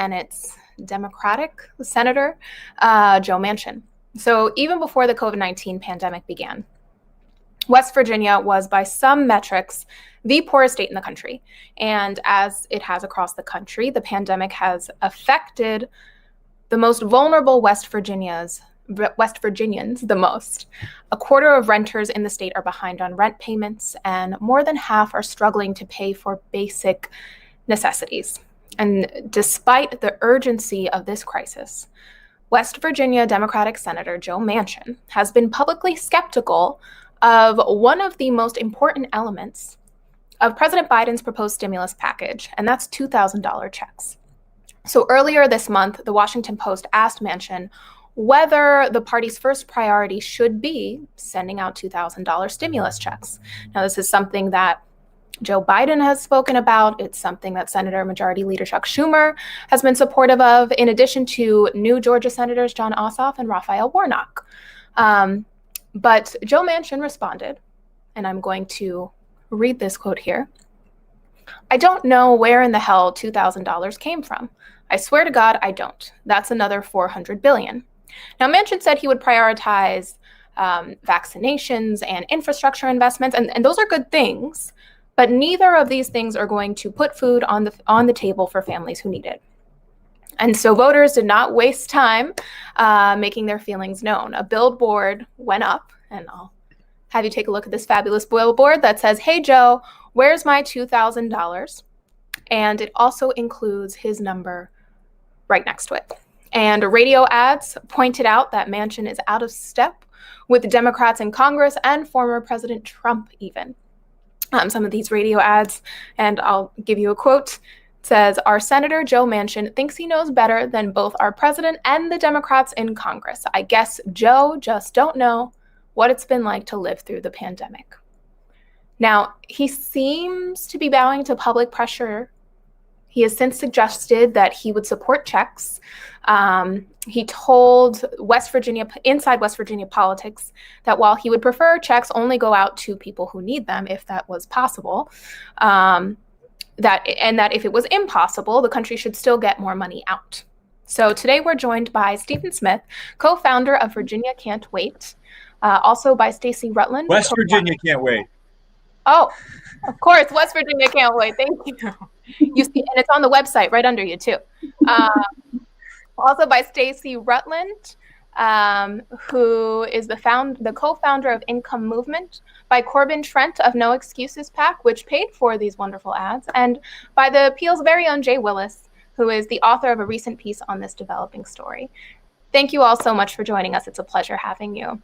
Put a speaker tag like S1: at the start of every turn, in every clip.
S1: and it's Democratic Senator Joe Manchin. So even before the COVID-19 pandemic began, West Virginia was, by some metrics, the poorest state in the country. And as it has across the country, the pandemic has affected the most vulnerable West Virginians the most. A quarter of renters in the state are behind on rent payments, and more than half are struggling to pay for basic necessities. And despite the urgency of this crisis, West Virginia Democratic Senator Joe Manchin has been publicly skeptical of one of the most important elements of President Biden's proposed stimulus package, and that's $2,000 checks. So earlier this month, the Washington Post asked Manchin whether the party's first priority should be sending out $2,000 stimulus checks. Now, this is something that Joe Biden has spoken about. It's something that Senator Majority Leader Chuck Schumer has been supportive of, in addition to new Georgia Senators Jon Ossoff and Raphael Warnock. But Joe Manchin responded, and I'm going to read this quote here. "I don't know where in the hell $2,000 came from. I swear to God, I don't. That's another $400 billion. Now, Manchin said he would prioritize vaccinations and infrastructure investments, and those are good things, but neither of these things are going to put food on the table for families who need it." And so voters did not waste time making their feelings known. A billboard went up, and I'll have you take a look at this fabulous billboard that says, "Hey, Joe, where's my $2,000? And it also includes his number right next to it. And radio ads pointed out that Manchin is out of step with Democrats in Congress and former President Trump even. Some of these radio ads, and I'll give you a quote, says, "Our Senator Joe Manchin thinks he knows better than both our president and the Democrats in Congress. I guess Joe just don't know what it's been like to live through the pandemic." Now, he seems to be bowing to public pressure. He has since suggested that he would support checks. He told Inside West Virginia Politics, that while he would prefer checks only go out to people who need them, if that was possible, that if it was impossible, the country should still get more money out. So today we're joined by Stephen Smith, co-founder of Virginia Can't Wait, also by Stacey Rutland.
S2: West Virginia Can't Wait.
S1: Oh, of course, West Virginia Can't Wait. Thank you. You see, and it's on the website right under you too. Also by Stacey Rutland, who is the co-founder of Income Movement, by Corbin Trent of No Excuses Pact, which paid for these wonderful ads, and by the Appeal's very own Jay Willis, who is the author of a recent piece on this developing story. Thank you all so much for joining us. It's a pleasure having you.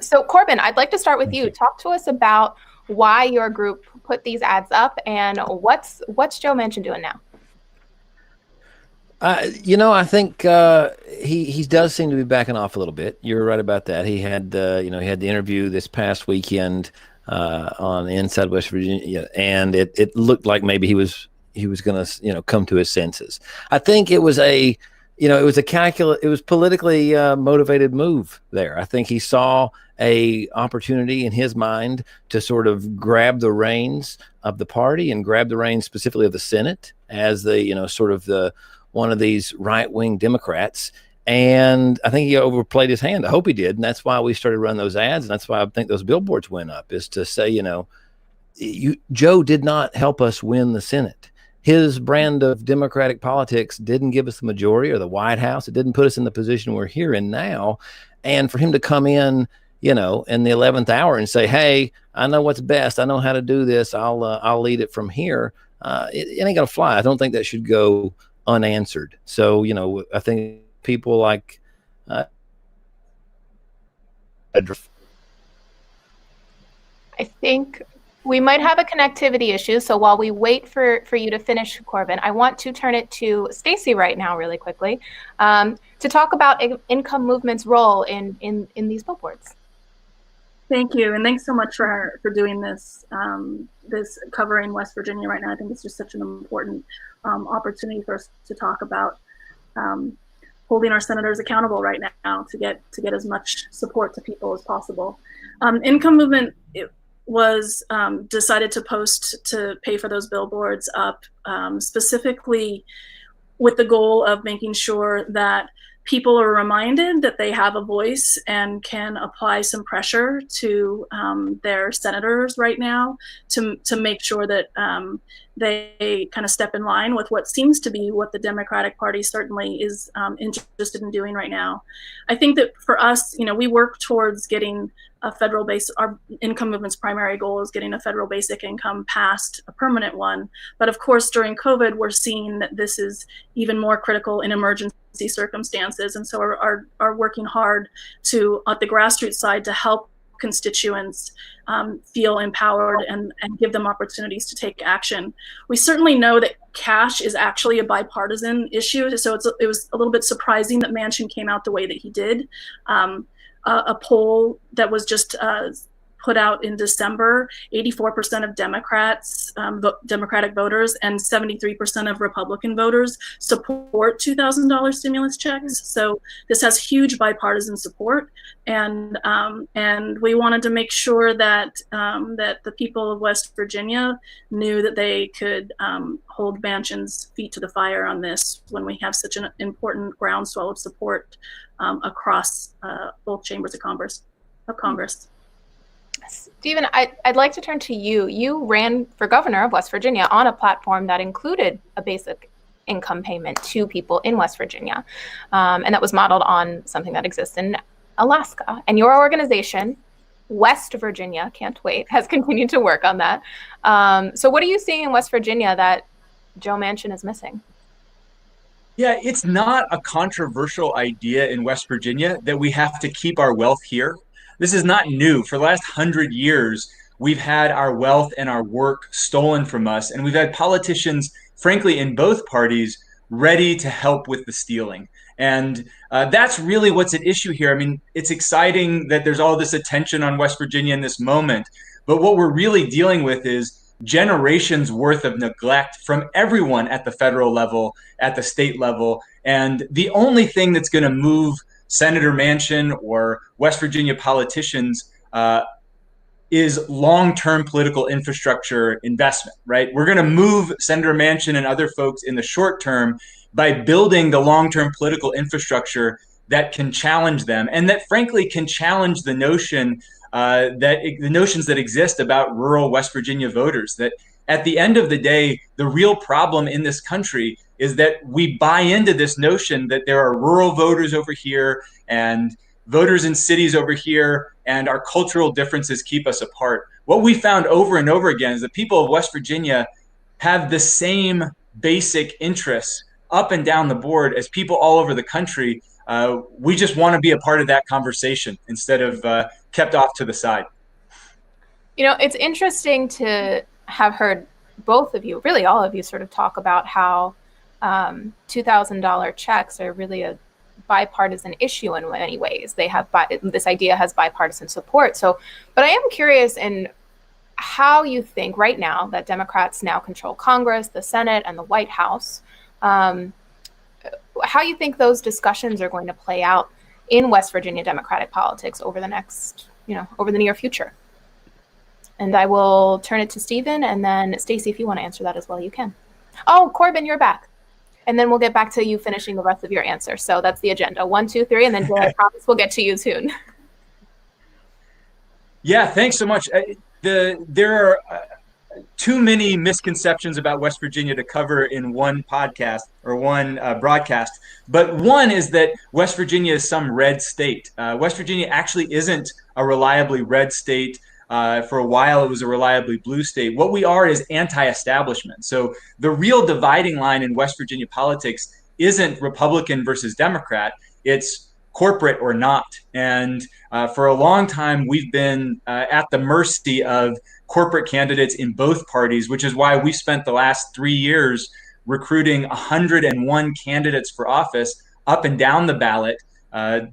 S1: So Corbin, I'd like to start with you. Talk to us about why your group put these ads up, and what's Joe Manchin doing now?
S3: I think he does seem to be backing off a little bit. You're right about that. He had he had the interview this past weekend on Inside West Virginia, and it looked like maybe he was going to come to his senses. I think it was it was politically motivated move there. I think he saw a opportunity in his mind to sort of grab the reins of the party and grab the reins specifically of the Senate as the sort of the one of these right-wing Democrats. And I think he overplayed his hand. I hope he did. And that's why we started running those ads. And that's why I think those billboards went up, is to say, Joe did not help us win the Senate. His brand of Democratic politics didn't give us the majority or the White House. It didn't put us in the position we're here in now. And for him to come in, in the 11th hour and say, "Hey, I know what's best. I know how to do this. I'll lead it from here." It ain't gonna fly. I don't think that should go unanswered. So, I think people like
S1: I think we might have a connectivity issue. So while we wait for you to finish, Corbin, I want to turn it to Stacey right now really quickly to talk about Income Movement's role in these billboards.
S4: Thank you, and thanks so much for doing this this covering West Virginia right now. I think it's just such an important opportunity for us to talk about holding our senators accountable right now to get as much support to people as possible. Income Movement was decided to post to pay for those billboards up specifically with the goal of making sure that people are reminded that they have a voice and can apply some pressure to their senators right now to make sure that they kind of step in line with what seems to be what the Democratic Party certainly is interested in doing right now. I think that for us, we work towards getting a federal base. Our income movement's primary goal is getting a federal basic income past a permanent one. But of course, during COVID, we're seeing that this is even more critical in emergency circumstances. And so are working hard to, at the grassroots side, to help constituents feel empowered and give them opportunities to take action. We certainly know that cash is actually a bipartisan issue. So it was a little bit surprising that Manchin came out the way that he did. A poll that was just put out in December, 84% of Democrats, Democratic voters, and 73% of Republican voters support $2,000 stimulus checks. So this has huge bipartisan support, and we wanted to make sure that that the people of West Virginia knew that they could hold Manchin's feet to the fire on this when we have such an important groundswell of support across both chambers of Congress.
S1: Stephen, I'd like to turn to you. You ran for governor of West Virginia on a platform that included a basic income payment to people in West Virginia. And that was modeled on something that exists in Alaska. And your organization, West Virginia, can't wait, has continued to work on that. So what are you seeing in West Virginia that Joe Manchin is missing?
S2: Yeah, it's not a controversial idea in West Virginia that we have to keep our wealth here. This is not new. For the last 100 years, we've had our wealth and our work stolen from us. And we've had politicians, frankly, in both parties, ready to help with the stealing. And that's really what's at issue here. I mean, it's exciting that there's all this attention on West Virginia in this moment. But what we're really dealing with is generations worth of neglect from everyone at the federal level, at the state level. And the only thing that's going to move Senator Manchin or West Virginia politicians is long-term political infrastructure investment, right? We're going to move Senator Manchin and other folks in the short term by building the long-term political infrastructure that can challenge them and that frankly can challenge the notion the notions that exist about rural West Virginia voters, that at the end of the day, the real problem in this country is that we buy into this notion that there are rural voters over here and voters in cities over here, and our cultural differences keep us apart. What we found over and over again is that people of West Virginia have the same basic interests up and down the board as people all over the country. We just want to be a part of that conversation instead of kept off to the side.
S1: It's interesting to have heard both of you, really all of you, sort of talk about how $2,000 checks are really a bipartisan issue in many ways. They have this idea has bipartisan support. So, but I am curious in how you think right now that Democrats now control Congress, the Senate, and the White House, how you think those discussions are going to play out in West Virginia Democratic politics over the next, over the near future. And I will turn it to Stephen, and then Stacey, if you want to answer that as well, you can. Oh, Corbin, you're back. And then we'll get back to you finishing the rest of your answer. So that's the agenda. 1, 2, 3, and then I promise we'll get to you soon.
S2: Yeah, thanks so much. There are too many misconceptions about West Virginia to cover in one podcast or one broadcast. But one is that West Virginia is some red state. West Virginia actually isn't a reliably red state. For a while, it was a reliably blue state. What we are is anti-establishment. So the real dividing line in West Virginia politics isn't Republican versus Democrat. It's corporate or not. And for a long time, we've been at the mercy of corporate candidates in both parties, which is why we spent the last 3 years recruiting 101 candidates for office up and down the ballot,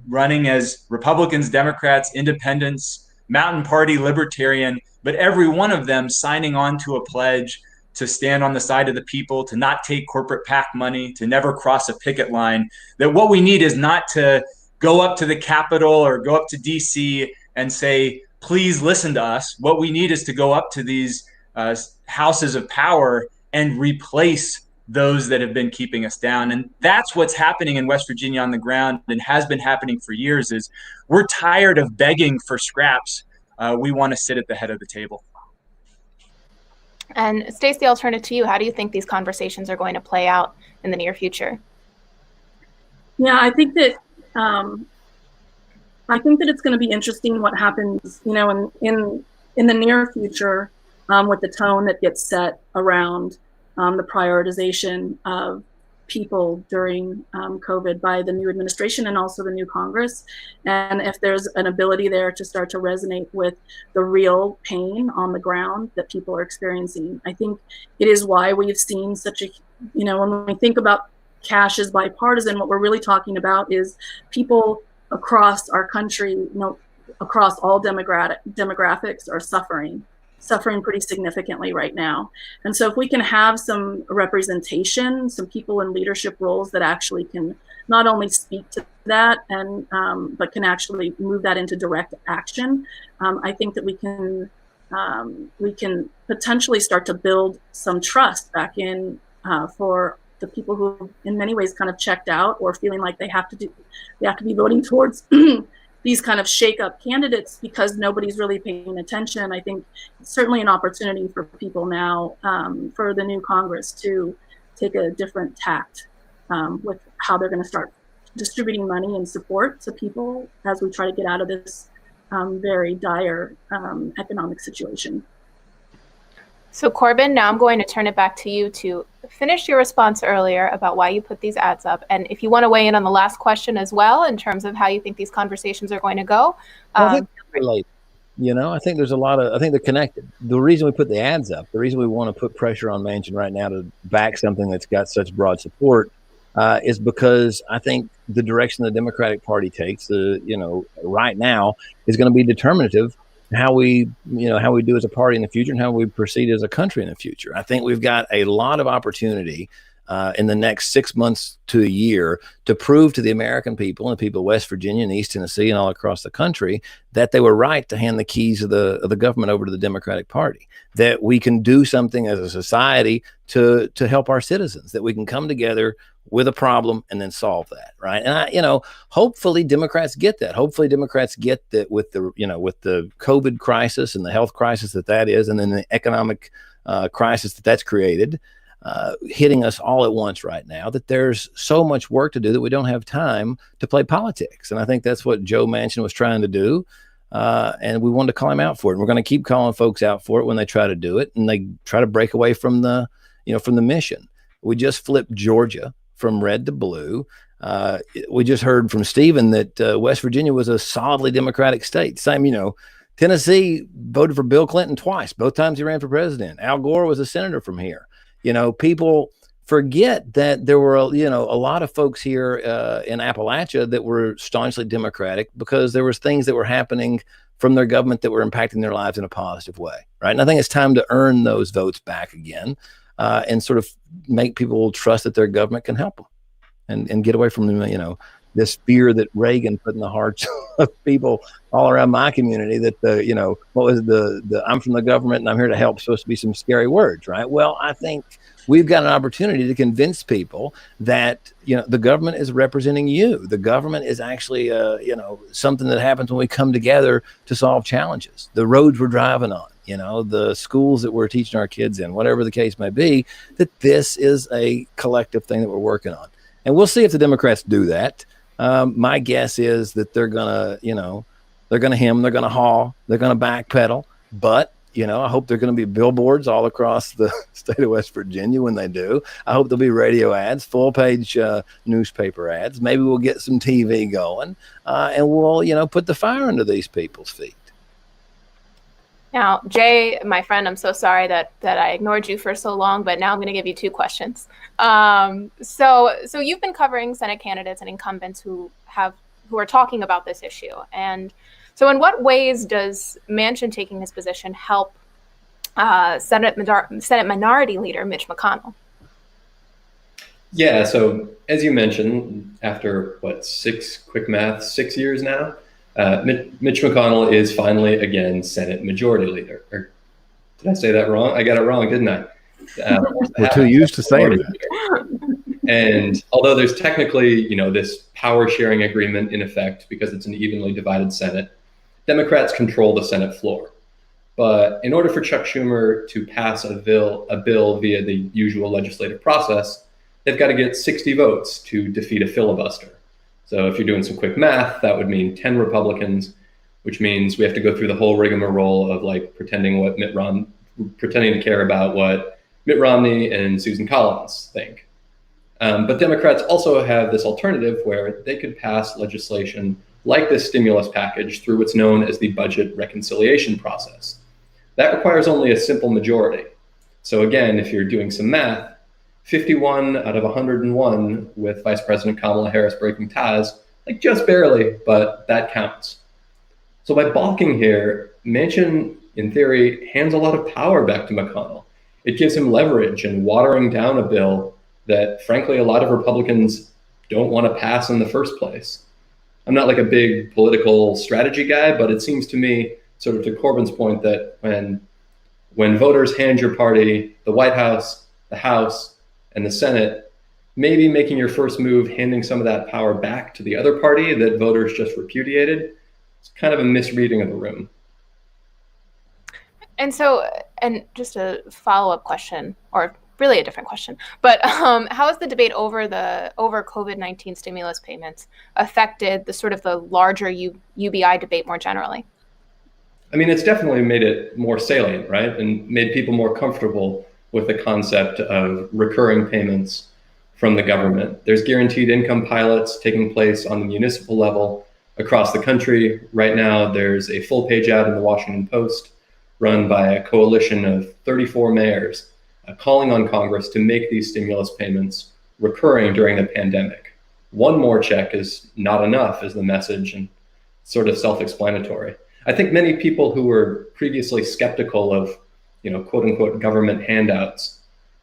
S2: running as Republicans, Democrats, independents, Mountain Party, Libertarian, but every one of them signing on to a pledge to stand on the side of the people, to not take corporate PAC money, to never cross a picket line. That what we need is not to go up to the Capitol or go up to DC and say, please listen to us. What we need is to go up to these houses of power and replace those that have been keeping us down. And that's what's happening in West Virginia on the ground, and has been happening for years, is we're tired of begging for scraps. We want to sit at the head of the table.
S1: And Stacey, I'll turn it to you. How do you think these conversations are going to play out in the near future?
S4: Yeah, I think that it's going to be interesting what happens, in the near future, with the tone that gets set around the prioritization of people during COVID by the new administration and also the new Congress. And if there's an ability there to start to resonate with the real pain on the ground that people are experiencing. I think it is why we've seen such a, when we think about cash as bipartisan, what we're really talking about is people across our country, across all demographics are suffering pretty significantly right now. And so if we can have some representation, some people in leadership roles that actually can not only speak to that and but can actually move that into direct action, I think that we can potentially start to build some trust back in for the people who in many ways kind of checked out or feeling like they have to be voting towards these kind of shake-up candidates because nobody's really paying attention. I think it's certainly an opportunity for people now, for the new Congress to take a different tact with how they're going to start distributing money and support to people as we try to get out of this very dire economic situation.
S1: So Corbin, now I'm going to turn it back to you to finish your response earlier about why you put these ads up. And if you want to weigh in on the last question as well, in terms of how you think these conversations are going to go.
S3: I think they're related. I think there's I think they're connected. The reason we put the ads up, the reason we want to put pressure on Manchin right now to back something that's got such broad support is because I think the direction the Democratic Party takes, right now is going to be determinative how we do as a party in the future and how we proceed as a country in the future. I think we've got a lot of opportunity in the next 6 months to a year to prove to the American people and the people of West Virginia and East Tennessee and all across the country that they were right to hand the keys of the government over to the Democratic Party, that we can do something as a society to help our citizens, that we can come together with a problem and then solve that, right? And hopefully Democrats get that. Hopefully Democrats get that with the COVID crisis and the health crisis that is, and then the economic crisis that's created, hitting us all at once right now, that there's so much work to do that we don't have time to play politics. And I think that's what Joe Manchin was trying to do. And we wanted to call him out for it. And we're going to keep calling folks out for it when they try to do it and they try to break away from the mission. We just flipped Georgia from red to blue. We just heard from Stephen that West Virginia was a solidly Democratic state. Same, Tennessee voted for Bill Clinton twice. Both times he ran for president. Al Gore was a senator from here. People forget that there were, a lot of folks here in Appalachia that were staunchly Democratic because there was things that were happening from their government that were impacting their lives in a positive way, right? And I think it's time to earn those votes back again. And sort of make people trust that their government can help them and get away from, this fear that Reagan put in the hearts of people all around my community that what was the I'm from the government and I'm here to help supposed to be some scary words, right? Well, I think we've got an opportunity to convince people that, the government is representing you. The government is actually, something that happens when we come together to solve challenges. The roads we're driving on, the schools that we're teaching our kids in, whatever the case may be, that this is a collective thing that we're working on. And we'll see if the Democrats do that. My guess is that they're going to, they're going to hem, they're going to haw, they're going to backpedal. But, I hope there are going to be billboards all across the state of West Virginia when they do. I hope there'll be radio ads, full page newspaper ads. Maybe we'll get some TV going and we'll, put the fire under these people's feet.
S1: Now, Jay, my friend, I'm so sorry that I ignored you for so long, but now I'm going to give you two questions. So you've been covering Senate candidates and incumbents who are talking about this issue. And so in what ways does Manchin taking his position help Senate Minority Leader Mitch McConnell?
S5: Yeah, so as you mentioned, after 6 years now, Mitch McConnell is finally again Senate Majority Leader. Or did I say that wrong? I got it wrong, didn't I?
S3: We're too used to saying that.
S5: And although there's technically, this power sharing agreement in effect because it's an evenly divided Senate, Democrats control the Senate floor. But in order for Chuck Schumer to pass a bill via the usual legislative process, they've got to get 60 votes to defeat a filibuster. So if you're doing some quick math, that would mean 10 Republicans, which means we have to go through the whole rigmarole of pretending to care about what Mitt Romney and Susan Collins think. But Democrats also have this alternative where they could pass legislation like this stimulus package through what's known as the budget reconciliation process. That requires only a simple majority. So again, if you're doing some math, 51 out of 101 with Vice President Kamala Harris breaking ties, just barely, but that counts. So by balking here, Manchin, in theory, hands a lot of power back to McConnell. It gives him leverage in watering down a bill that, frankly, a lot of Republicans don't want to pass in the first place. I'm not a big political strategy guy, but it seems to me, sort of to Corbin's point, that when voters hand your party the White House, the House, and the Senate, maybe making your first move, handing some of that power back to the other party that voters just repudiated, it's kind of a misreading of the room.
S1: And just a follow-up question, or really a different question, but how has the debate over COVID-19 stimulus payments affected the larger UBI debate more generally?
S5: I mean, it's definitely made it more salient, right? And made people more comfortable with the concept of recurring payments from the government. There's guaranteed income pilots taking place on the municipal level across the country. Right now, there's a full-page ad in the Washington Post run by a coalition of 34 mayors calling on Congress to make these stimulus payments recurring during the pandemic. One more check is not enough, is the message, and sort of self-explanatory. I think many people who were previously skeptical of, quote unquote, government handouts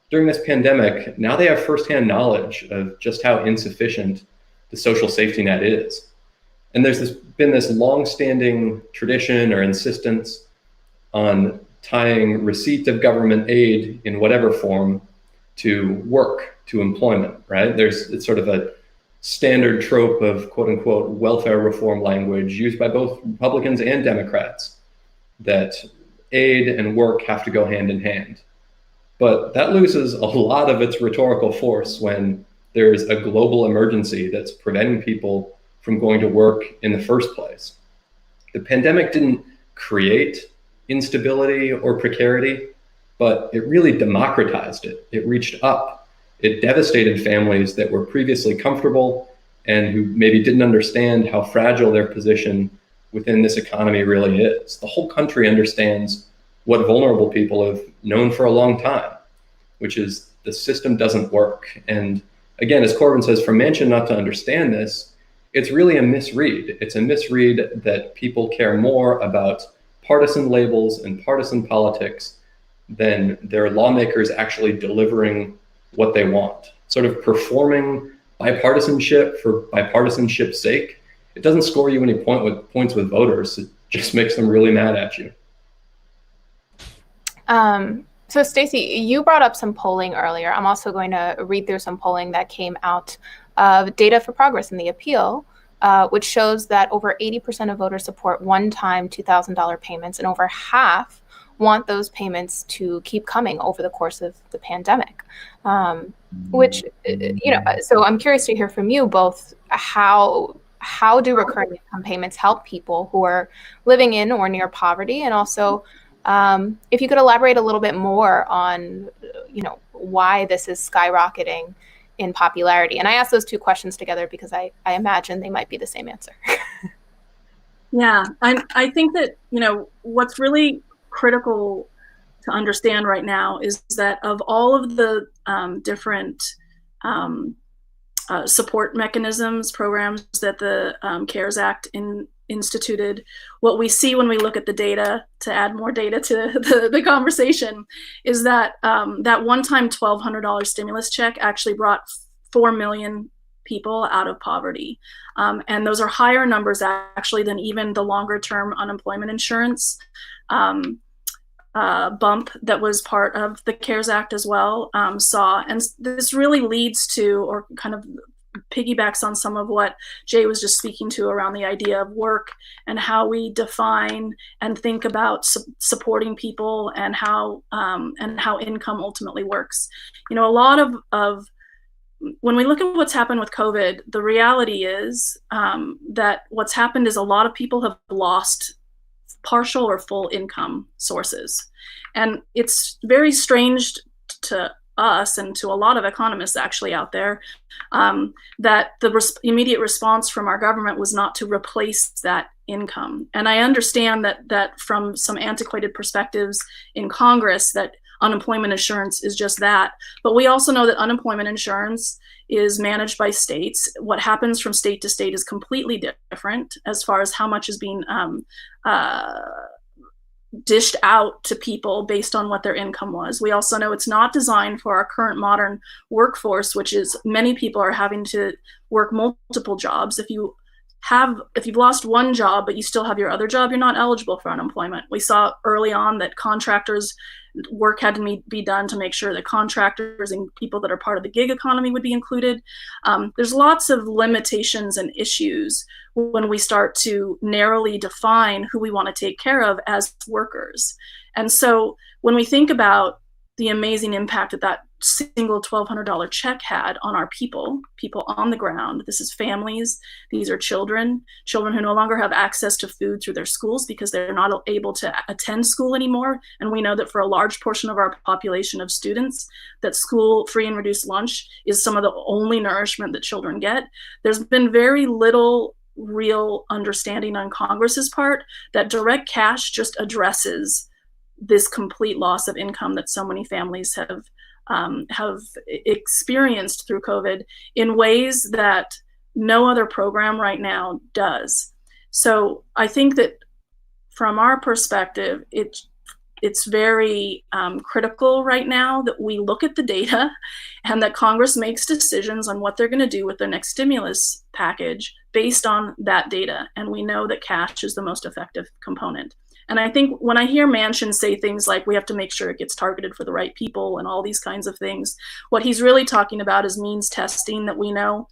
S5: during this pandemic, now they have firsthand knowledge of just how insufficient the social safety net is. And there's been this long-standing tradition or insistence on tying receipt of government aid in whatever form to work, to employment, right? It's sort of a standard trope of quote unquote welfare reform language used by both Republicans and Democrats, that aid and work have to go hand in hand. But that loses a lot of its rhetorical force when there's a global emergency that's preventing people from going to work in the first place. The pandemic didn't create instability or precarity, but it really democratized it. It reached up. It devastated families that were previously comfortable and who maybe didn't understand how fragile their position within this economy really is. The whole country understands what vulnerable people have known for a long time, which is the system doesn't work. And again, as Corbin says, for Manchin not to understand this, it's really a misread. It's a misread that people care more about partisan labels and partisan politics than their lawmakers actually delivering what they want. Sort of performing bipartisanship for bipartisanship's sake. It doesn't score you any points with voters. It just makes them really mad at you.
S1: So Stacey, you brought up some polling earlier. I'm also going to read through some polling that came out of Data for Progress in the appeal, which shows that over 80% of voters support one-time $2,000 payments, and over half want those payments to keep coming over the course of the pandemic. Which, so I'm curious to hear from you both, how do recurring income payments help people who are living in or near poverty? And also, if you could elaborate a little bit more on, why this is skyrocketing in popularity. And I asked those two questions together because I imagine they might be the same answer.
S4: Yeah, I think that, what's really critical to understand right now is that of all of the different support mechanisms, programs that the CARES Act instituted, what we see when we look at the data, to add more data to the conversation, is that that one-time $1,200 stimulus check actually brought 4 million people out of poverty. And those are higher numbers actually than even the longer-term unemployment insurance bump that was part of the CARES Act as well, saw. And this really leads to, or kind of piggybacks on some of what Jay was just speaking to around the idea of work and how we define and think about supporting people, and how income ultimately works. A lot of when we look at what's happened with COVID, the reality is that what's happened is a lot of people have lost partial or full income sources. And it's very strange to us and to a lot of economists actually out there that the immediate response from our government was not to replace that income. And I understand that from some antiquated perspectives in Congress, that unemployment insurance is just that. But we also know that unemployment insurance is managed by states. What happens from state to state is completely different as far as how much is being dished out to people based on what their income was. We also know it's not designed for our current modern workforce, which is many people are having to work multiple jobs. If you've lost one job, but you still have your other job, you're not eligible for unemployment. We saw early on that contractors' work had to be done to make sure that contractors and people that are part of the gig economy would be included. There's lots of limitations and issues when we start to narrowly define who we want to take care of as workers. And so when we think about the amazing impact that single $1,200 check had on our people on the ground. This is families. These are children who no longer have access to food through their schools because they're not able to attend school anymore. And we know that for a large portion of our population of students, that school free and reduced lunch is some of the only nourishment that children get. There's been very little real understanding on Congress's part that direct cash just addresses this complete loss of income that so many families have experienced through COVID in ways that no other program right now does. So I think that from our perspective, it's very critical right now that we look at the data and that Congress makes decisions on what they're going to do with their next stimulus package based on that data. And we know that cash is the most effective component. And I think when I hear Manchin say things like we have to make sure it gets targeted for the right people and all these kinds of things, what he's really talking about is means testing that we know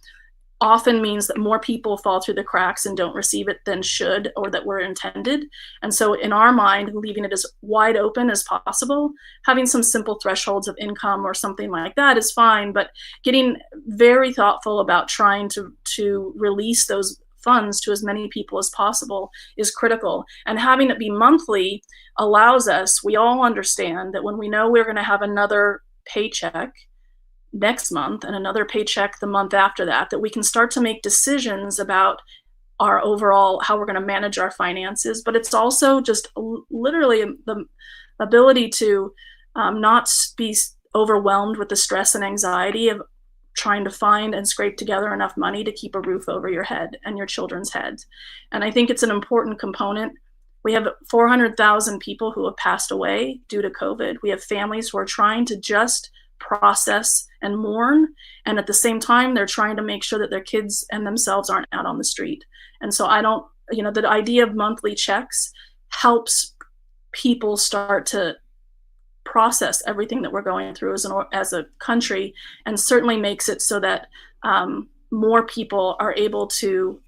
S4: often means that more people fall through the cracks and don't receive it than should or that were intended. And so in our mind, leaving it as wide open as possible, having some simple thresholds of income or something like that is fine, but getting very thoughtful about trying to release those funds to as many people as possible is critical. And having it be monthly allows us, we all understand that when we know we're going to have another paycheck next month and another paycheck the month after that we can start to make decisions about our overall, how we're going to manage our finances. But it's also just literally the ability to not be overwhelmed with the stress and anxiety of trying to find and scrape together enough money to keep a roof over your head and your children's heads. And I think it's an important component. We have 400,000 people who have passed away due to COVID. We have families who are trying to just process and mourn. And at the same time, they're trying to make sure that their kids and themselves aren't out on the street. And so the idea of monthly checks helps people start to process everything that we're going through as a country, and certainly makes it so that more people are able to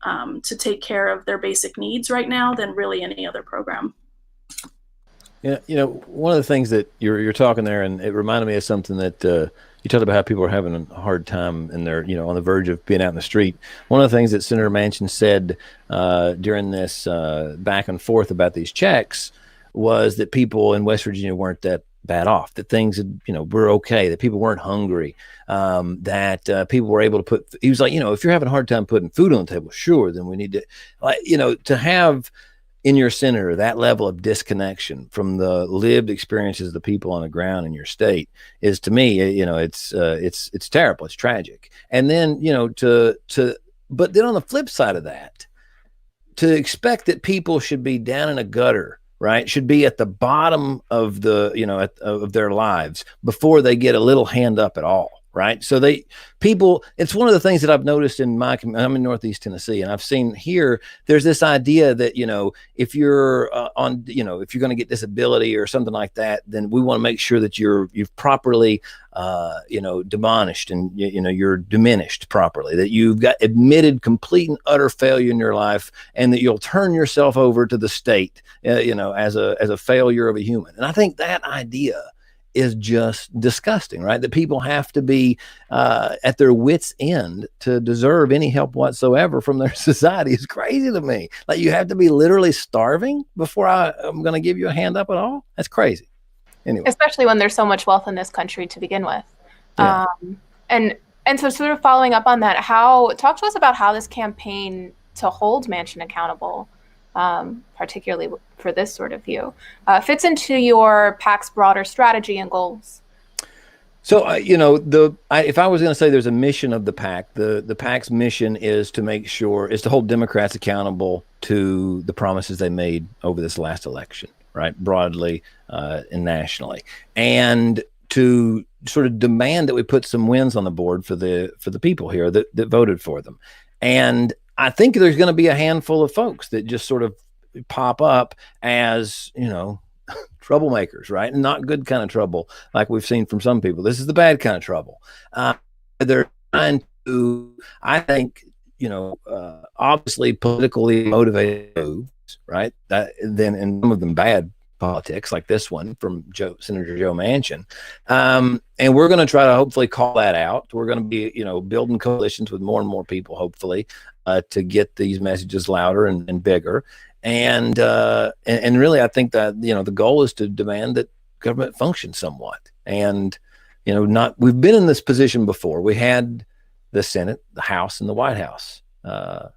S4: take care of their basic needs right now than really any other program.
S3: Yeah, one of the things that you're talking there, and it reminded me of something that you talked about how people are having a hard time and they're on the verge of being out in the street. One of the things that Senator Manchin said during this back and forth about these checks was that people in West Virginia weren't that bad off, that things were okay, that people weren't hungry, that people were able to he was like, if you're having a hard time putting food on the table, sure, then we need to, to have in your center that level of disconnection from the lived experiences of the people on the ground in your state is, to me, it's terrible, it's tragic. And then, but then on the flip side of that, to expect that people should be down in a gutter, right, should be at the bottom of of their lives before they get a little hand up at all. right? So it's one of the things that I've noticed in I'm in Northeast Tennessee, and I've seen here, there's this idea that, if you're if you're going to get disability or something like that, then we want to make sure that you've properly, demonished and, you're diminished properly, that you've got admitted complete and utter failure in your life, and that you'll turn yourself over to the state, as a failure of a human. And I think that idea is just disgusting, right? That people have to be at their wits' end to deserve any help whatsoever from their society is crazy to me. Like, you have to be literally starving before I'm going to give you a hand up at all? That's crazy. Anyway.
S1: Especially when there's so much wealth in this country to begin with.
S3: Yeah.
S1: And so sort of following up on that, talk to us about how this campaign to hold Manchin accountable, particularly for this sort of view, fits into your Pact's broader strategy and goals.
S3: So, if I was going to say there's a mission of the Pact, the Pact's mission is to hold Democrats accountable to the promises they made over this last election, right? Broadly and nationally, and to sort of demand that we put some wins on the board for the people here that voted for them. And I think there's going to be a handful of folks that just sort of pop up as, troublemakers, right? And not good kind of trouble, like we've seen from some people. This is the bad kind of trouble. They're trying to, I think, obviously politically motivated moves, right? And some of them bad politics, like this one from Senator Joe Manchin. And we're going to try to hopefully call that out. We're going to be, building coalitions with more and more people, hopefully, to get these messages louder and bigger. And really, I think that, the goal is to demand that government function somewhat. And, we've been in this position before. We had the Senate, the House, and the White House, not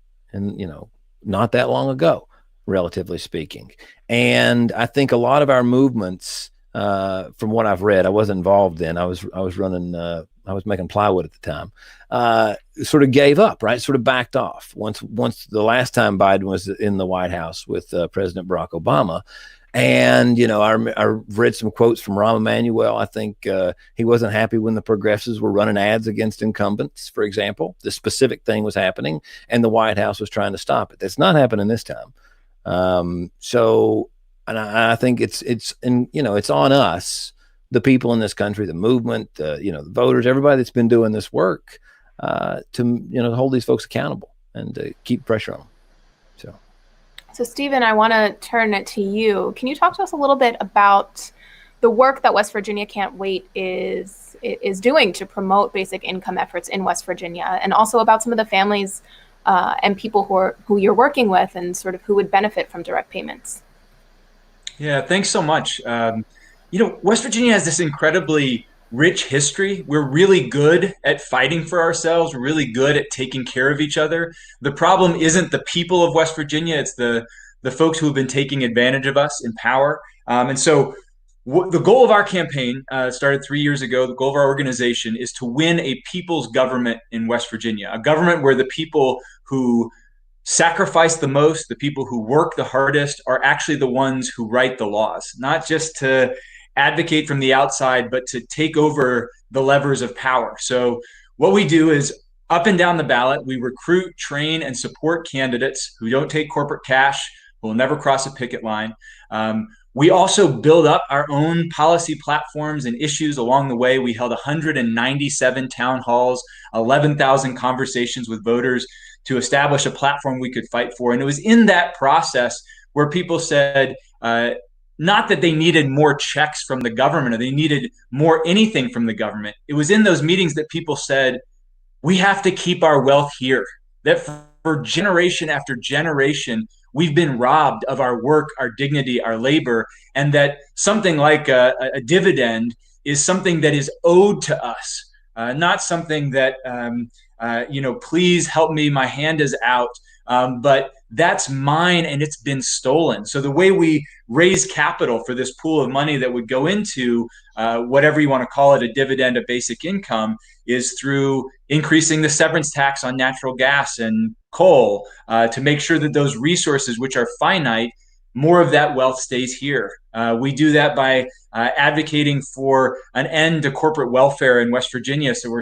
S3: that long ago, relatively speaking. And I think a lot of our movements, from what I've read, I wasn't involved in. I was running, I was making plywood at the time, sort of gave up, right? Sort of backed off once the last time Biden was in the White House with President Barack Obama. And, I read some quotes from Rahm Emanuel. I think he wasn't happy when the progressives were running ads against incumbents, for example. This specific thing was happening, and the White House was trying to stop it. That's not happening this time. And I think it's on us, the people in this country, the movement, the voters, everybody that's been doing this work, to hold these folks accountable and to keep pressure on them.
S1: So Stephen, I want to turn it to you. Can you talk to us a little bit about the work that West Virginia Can't Wait is doing to promote basic income efforts in West Virginia, and also about some of the families and people who you're working with and sort of who would benefit from direct payments?
S2: Yeah, thanks so much. West Virginia has this incredibly rich history. We're really good at fighting for ourselves. We're really good at taking care of each other. The problem isn't the people of West Virginia. It's the folks who have been taking advantage of us in power. And so the goal of our campaign started 3 years ago. The goal of our organization is to win a people's government in West Virginia, a government where the people who sacrifice the most, the people who work the hardest, are actually the ones who write the laws, not just to advocate from the outside, but to take over the levers of power. So what we do is, up and down the ballot, we recruit, train, and support candidates who don't take corporate cash, who will never cross a picket line. We also build up our own policy platforms and issues along the way. We held 197 town halls, 11,000 conversations with voters to establish a platform we could fight for. And it was in that process where people said, not that they needed more checks from the government or they needed more anything from the government. It was in those meetings that people said, we have to keep our wealth here. That for generation after generation, we've been robbed of our work, our dignity, our labor, and that something like a dividend is something that is owed to us, not something that, please help me, my hand is out. But that's mine and it's been stolen. So the way we raise capital for this pool of money that would go into whatever you want to call it, a dividend, a basic income, is through increasing the severance tax on natural gas and coal to make sure that those resources, which are finite, more of that wealth stays here. We do that by advocating for an end to corporate welfare in West Virginia. So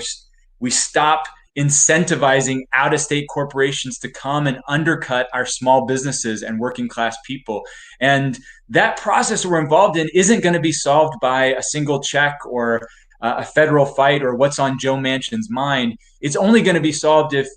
S2: we stop incentivizing out-of-state corporations to come and undercut our small businesses and working class people. And that process we're involved in isn't going to be solved by a single check or a federal fight or what's on Joe Manchin's mind. It's only going to be solved if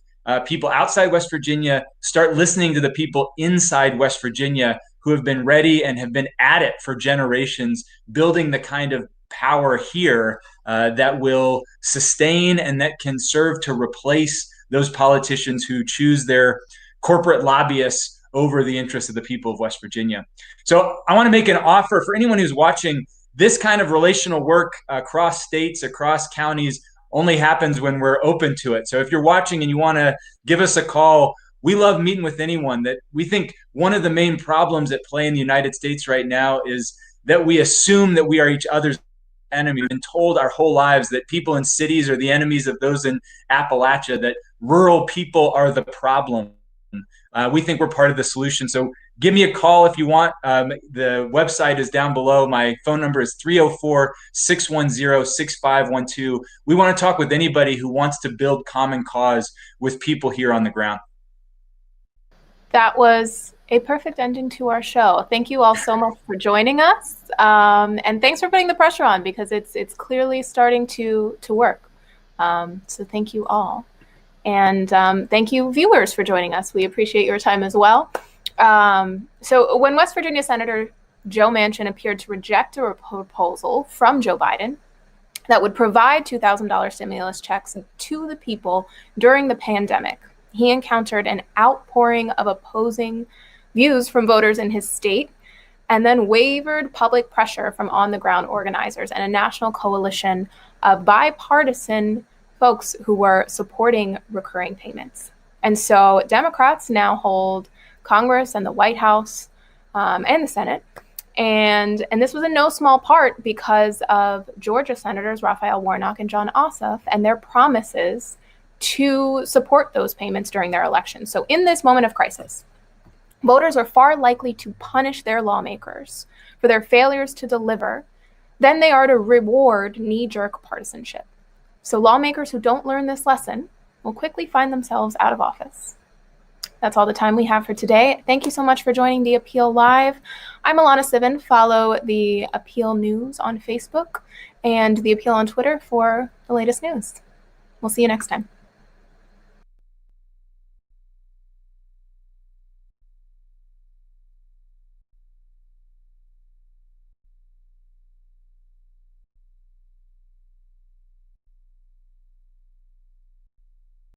S2: people outside West Virginia start listening to the people inside West Virginia who have been ready and have been at it for generations, building the kind of power here that will sustain and that can serve to replace those politicians who choose their corporate lobbyists over the interests of the people of West Virginia. So I want to make an offer for anyone who's watching. This kind of relational work across states, across counties, only happens when we're open to it. So if you're watching and you want to give us a call, we love meeting with anyone. That we think one of the main problems at play in the United States right now is that we assume that we are each other's enemy. We've been told our whole lives that people in cities are the enemies of those in Appalachia, that rural people are the problem. We think we're part of the solution. So give me a call if you want. The website is down below. My phone number is 304-610-6512. We want to talk with anybody who wants to build common cause with people here on the ground.
S1: That was a perfect ending to our show. Thank you all so much for joining us. And thanks for putting the pressure on, because it's clearly starting to work. So thank you all. And thank you, viewers, for joining us. We appreciate your time as well. So when West Virginia Senator Joe Manchin appeared to reject a proposal from Joe Biden that would provide $2,000 stimulus checks to the people during the pandemic, he encountered an outpouring of opposing views from voters in his state, and then wavered public pressure from on-the-ground organizers and a national coalition of bipartisan folks who were supporting recurring payments. And so Democrats now hold Congress and the White House and the Senate. And this was in no small part because of Georgia Senators Raphael Warnock and John Ossoff and their promises to support those payments during their elections. So in this moment of crisis, voters are far likely to punish their lawmakers for their failures to deliver than they are to reward knee-jerk partisanship. So lawmakers who don't learn this lesson will quickly find themselves out of office. That's all the time we have for today. Thank you so much for joining The Appeal Live. I'm Alana Sivan. Follow The Appeal News on Facebook and The Appeal on Twitter for the latest news. We'll see you next time.